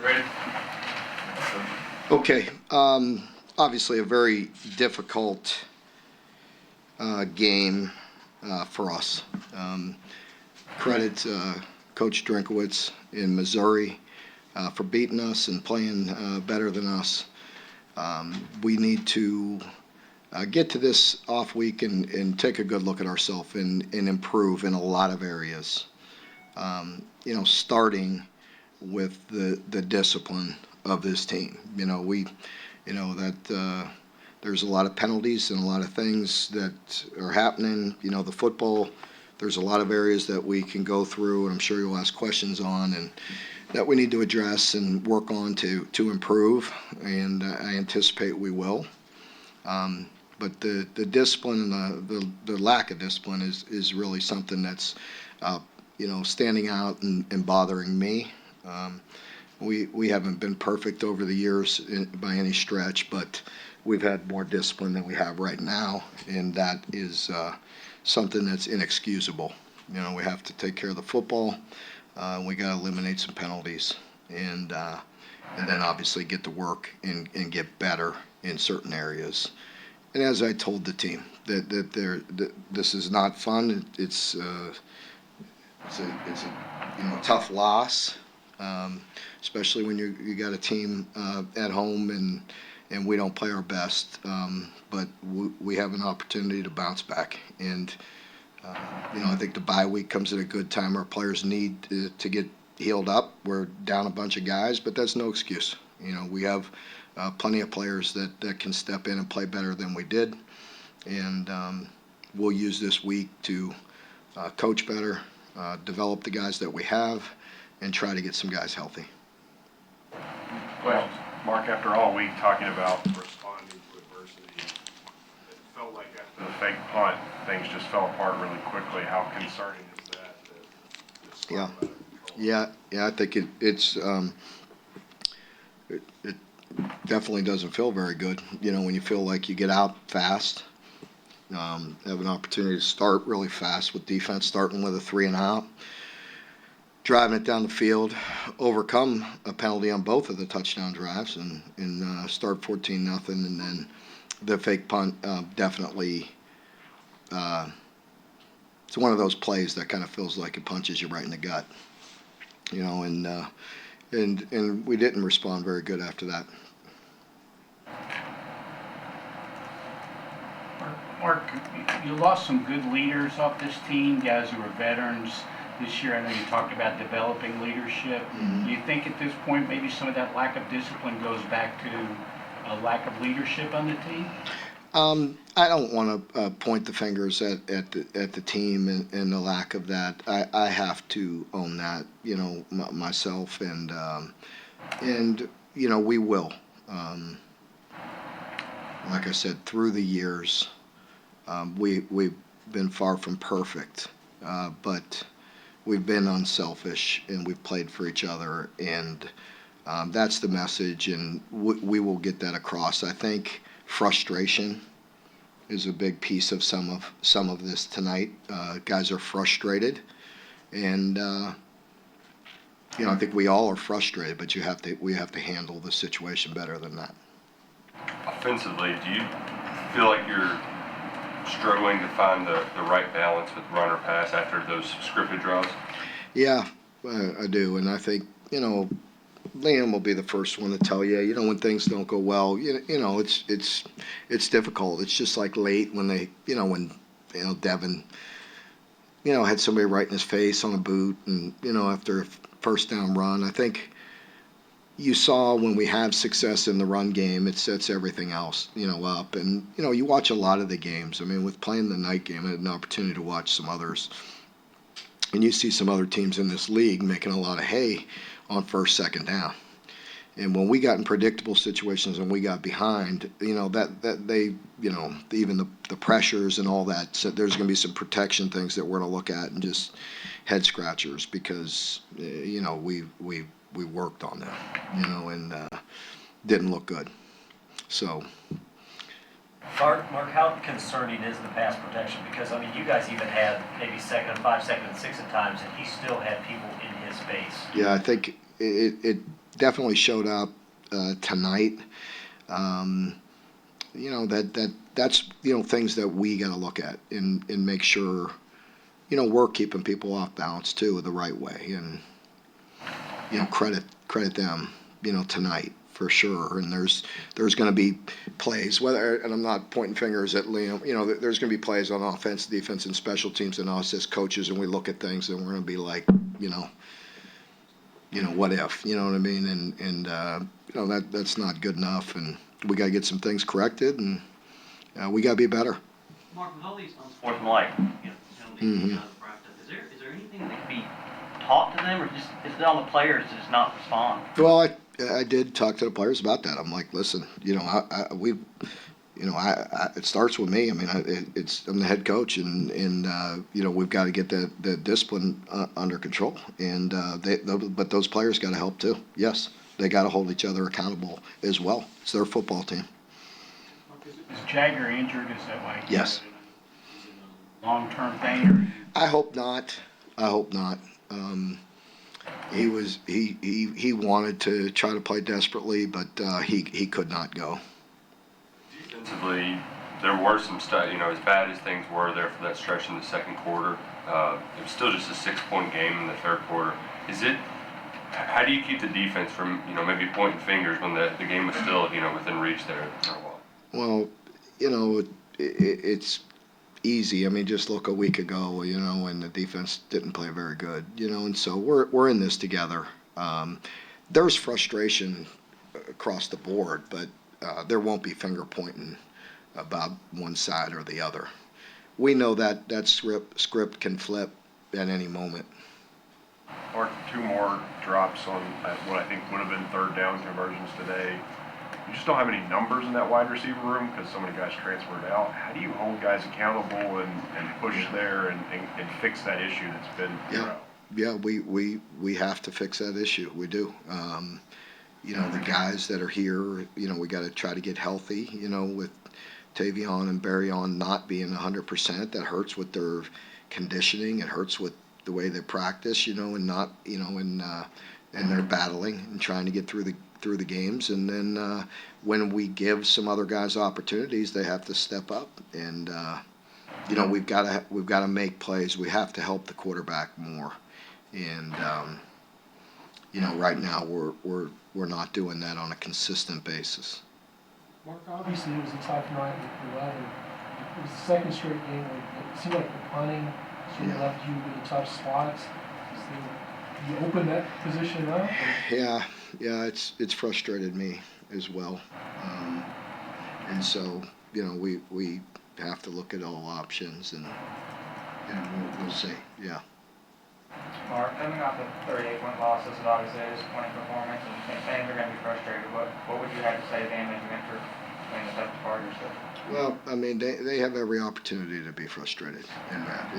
Ready? Okay. Obviously, a very difficult game for us. Credit Coach Drinkowitz in Missouri for beating us and playing better than us. We need to get to this off week and take a good look at ourselves and improve in a lot of areas. Starting with the discipline of this team. There's a lot of penalties and a lot of things that are happening. The football, there's a lot of areas that we can go through, and I'm sure you'll ask questions on, and that we need to address and work on to improve, and I anticipate we will. But the discipline and the lack of discipline is really something that's standing out and bothering me. We haven't been perfect over the years by any stretch, but we've had more discipline than we have right now, and that is something that's inexcusable. We have to take care of the football. We got to eliminate some penalties, and then obviously get to work and get better in certain areas. And as I told the team, that this is not fun. It's a tough loss, especially when you got a team at home and we don't play our best. But we have an opportunity to bounce back, and I think the bye week comes at a good time. Our players need to get healed up. We're down a bunch of guys, but that's no excuse. We have plenty of players that can step in and play better than we did, and we'll use this week to coach better, develop the guys that we have, and try to get some guys healthy. Well, Mark, after all week talking about responding to adversity, it felt like after the fake punt, things just fell apart really quickly. How concerning is that? Yeah. I think it definitely doesn't feel very good. When you feel like you get out fast, have an opportunity to start really fast with defense starting with a 3-and-out, driving it down the field, overcome a penalty on both of the touchdown drives, and start 14-0, and then the fake punt definitely. It's one of those plays that kind of feels like it punches you right in the gut, and we didn't respond very good after that. Mark, you lost some good leaders off this team, guys who were veterans this year. I know you talked about developing leadership. Mm-hmm. Do you think at this point maybe some of that lack of discipline goes back to a lack of leadership on the team? I don't want to point the fingers at the team and the lack of that. I have to own that, myself, and we will. Like I said, through the years, we've been far from perfect, but we've been unselfish and we've played for each other, and that's the message, and we will get that across. I think frustration is a big piece of some of this tonight. Guys are frustrated, and I think we all are frustrated, but we have to handle the situation better than that. Offensively, do you feel like you're struggling to find the right balance with run or pass after those scripted draws? Yeah, I do, and I think Liam will be the first one to tell you. When things don't go well, it's difficult. It's just like late when when Devin had somebody right in his face on a boot, and after a first down run, I think you saw when we have success in the run game, it sets everything else up. And you watch a lot of the games. I mean, with playing the night game, I had an opportunity to watch some others, and you see some other teams in this league making a lot of hay on first, second down. And when we got in predictable situations and we got behind, that they, even the pressures and all that, so there's going to be some protection things that we're going to look at and just head scratchers because, we worked on that, and didn't look good. So. Mark, how concerning is the pass protection? Because, you guys even had maybe 2nd and 5, 2nd and 6 at times, and he still had people in his face. Yeah, I think it definitely showed up tonight. You know, that's, you know, things that we got to look at and make sure, you know, we're keeping people off balance too the right way. And, you know, credit them, you know, tonight for sure. And there's going to be plays, whether, and I'm not pointing fingers at Liam, you know, there's going to be plays on offense, defense, and special teams and us as coaches, and we look at things and we're going to be like, you know, what if, you know what I mean? And you know, that's not good enough, and we got to get some things corrected, and we got to be better. Mark, with all these unsportsmanlike, penalties Mhm. out of practice, is there anything that can be taught to them, or just is it on the players to just not respond? Well, I did talk to the players about that. I'm like, listen, you know, it starts with me. I mean, I'm the head coach, and you know, we've got to get the discipline under control, and but those players got to help too. Yes, they got to hold each other accountable as well. It's their football team. Is Jagger injured? Is that like? Yes. Long-term thing? Or? I hope not. He wanted to try to play desperately, but he could not go. Defensively, there were some stuff, you know, as bad as things were there for that stretch in the second quarter, it was still just a 6-point game in the third quarter. How do you keep the defense from, you know, maybe pointing fingers when the game was still, you know, within reach there for a while? Well, you know, it's easy. I mean, just look a week ago, you know, and the defense didn't play very good, you know, and so we're in this together. There's frustration across the board, but there won't be finger pointing about one side or the other. We know that script can flip at any moment. Or 2 more drops on what I think would have been third down conversions today. You just don't have any numbers in that wide receiver room because so many guys transferred out. How do you hold guys accountable and push there and fix that issue that's been throughout? Yeah, we have to fix that issue. We do. You know, the guys that are here, you know, we got to try to get healthy, you know, with Tavion and Barryon not being 100%. That hurts with their conditioning. It hurts with the way they practice, you know, and not, you know, and they're battling and trying to get through the games. And then when we give some other guys opportunities, they have to step up. And you know, we've got to make plays. We have to help the quarterback more. And you know, right now we're not doing that on a consistent basis. Mark, obviously it was a tough night with 11. It was the second straight game where it seemed like the punting sort of left you with the tough spots. You open that position up? Or? Yeah, it's frustrated me as well. And so, you know, we have to look at all options, and we'll see. Yeah. Mark, coming off a 38-point loss, this is obviously a disappointing performance, and fans are going to be frustrated. What would you have to say to them as you enter the toughest part of your season? Well, I mean, they have every opportunity to be frustrated in that.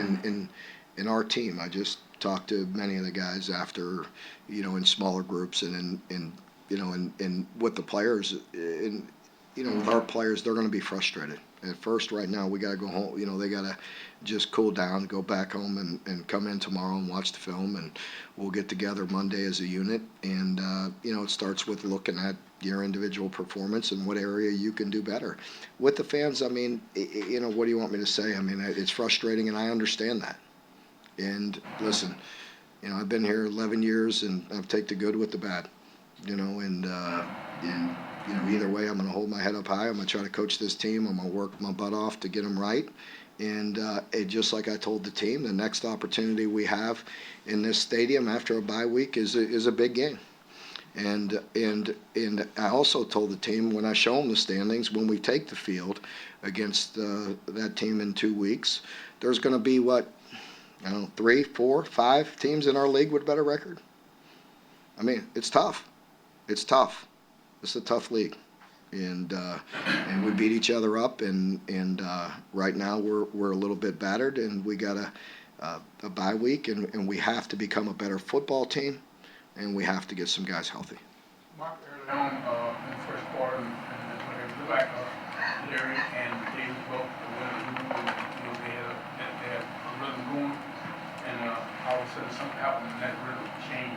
In our team, I just talked to many of the guys after, you know, in smaller groups and you know, and with the players, you know, with our players, they're going to be frustrated. At first, right now, we got to go home. You know, they got to just cool down, go back home, and come in tomorrow and watch the film, and we'll get together Monday as a unit. And you know, it starts with looking at your individual performance and what area you can do better. With the fans, I mean, you know, what do you want me to say? I mean, it's frustrating, and I understand that. And listen, you know, I've been here 11 years, and I've taken the good with the bad. You know, and you know, either way, I'm going to hold my head up high. I'm going to try to coach this team. I'm going to work my butt off to get them right. And just like I told the team, the next opportunity we have in this stadium after a bye week is a big game. And I also told the team when I show them the standings, when we take the field against that team in 2 weeks, there's going to be I don't know, 3, 4, 5 teams in our league with a better record. I mean, it's tough. It's tough. It's a tough league, and we beat each other up, and right now we're a little bit battered, and we got a bye week, and we have to become a better football team, and we have to get some guys healthy. Mark, early on in the first quarter, and when they looked like Larry and David both they had a rhythm going, and all of a sudden something happened, and that rhythm changed.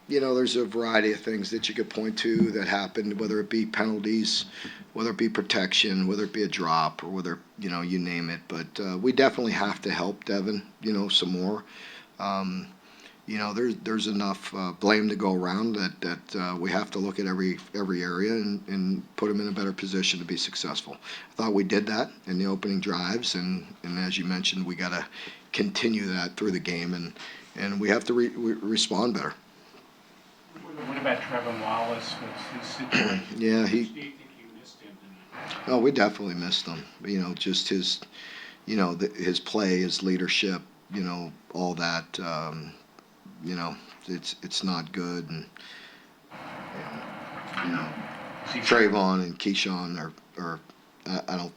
there's a variety of things that you could point to that happened, whether it be penalties, whether it be protection, whether it be a drop, or whether, you name it. But we definitely have to help Devin, some more. There's enough blame to go around that we have to look at every area and put him in a better position to be successful. I thought we did that in the opening drives, and as you mentioned, we got to continue that through the game, and we have to respond better. What about Trevor Wallace? What's his situation? Yeah, Do you think you missed him tonight? Oh, we definitely missed him. Just his, his play, his leadership, all that. It's not good, and Trayvon and Keyshawn are I don't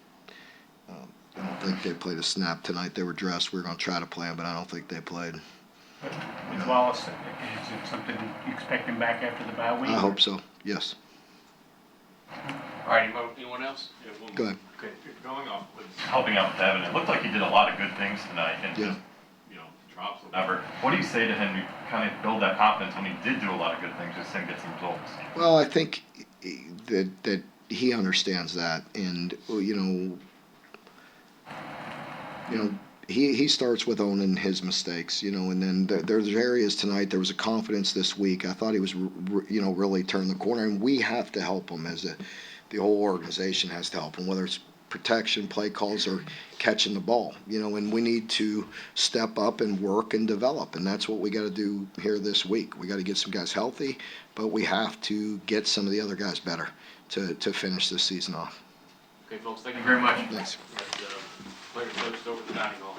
think they played a snap tonight. They were dressed. We were going to try to play them, but I don't think they played. With Wallace, is it something you expect him back after the bye week? I hope so. Yes. All right, anyone else? Go ahead. Okay, going off with Helping out with Evan, it looked like he did a lot of good things tonight, and Yeah. just, drops, whatever. What do you say to him to kind of build that confidence when he did do a lot of good things, just didn't get some results? Well, I think that he understands that, and he starts with owning his mistakes, and then there's areas tonight. There was a confidence this week. I thought he was, really turned the corner, and we have to help him the whole organization has to help him, whether it's protection, play calls, or catching the ball, and we need to step up and work and develop, and that's what we got to do here this week. We got to get some guys healthy, but we have to get some of the other guys better to finish this season off. Okay, folks, thank you very much. Thanks. Players coached over the dining hall.